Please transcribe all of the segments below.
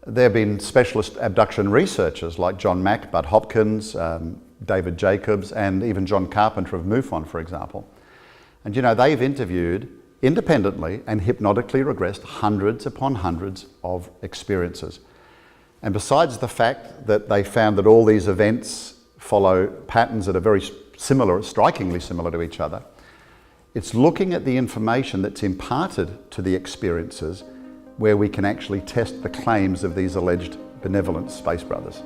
There have been specialist abduction researchers like John Mack, Bud Hopkins, David Jacobs, and even John Carpenter of MUFON, for example. And you know, they've interviewed independently and hypnotically regressed hundreds upon hundreds of experiences. And besides the fact that they found that all these events follow patterns that are very similar, strikingly similar to each other, it's looking at the information that's imparted to the experiences where we can actually test the claims of these alleged benevolent space brothers.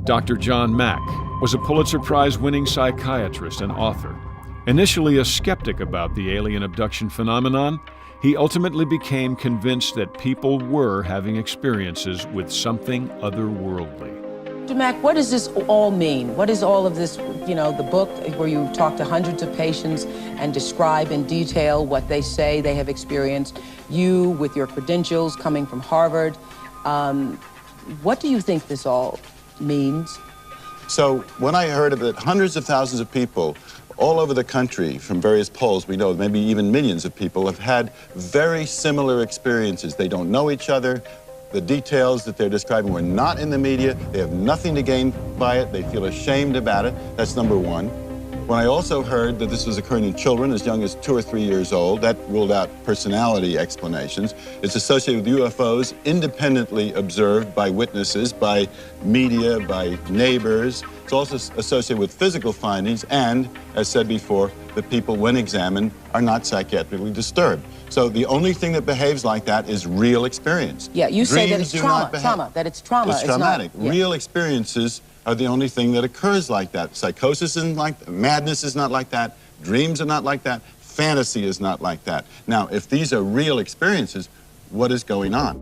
Dr. John Mack was a Pulitzer Prize-winning psychiatrist and author. Initially a skeptic about the alien abduction phenomenon, he ultimately became convinced that people were having experiences with something otherworldly. Dr. Mack, what does this all mean? What is all of this, you know, the book where you talk to hundreds of patients and describe in detail what they say they have experienced, you with your credentials coming from Harvard, what do you think this all means? So when I heard of it, hundreds of thousands of people all over the country, from various polls, we know maybe even millions of people have had very similar experiences. They don't know each other. The details that they're describing were not in the media. They have nothing to gain by it. They feel ashamed about it. That's number one. When I also heard that this was occurring in children as young as 2 or 3 years old, that ruled out personality explanations. It's associated with UFOs independently observed by witnesses, by media, by neighbors. It's also associated with physical findings and, as said before, the people, when examined, are not psychiatrically disturbed. So the only thing that behaves like that is real experience. Yeah, you say that it's trauma, that it's trauma. It's traumatic. Not, yeah. Real experiences are the only thing that occurs like that. Psychosis isn't like that. Madness is not like that. Dreams are not like that. Fantasy is not like that. Now, if these are real experiences, what is going on?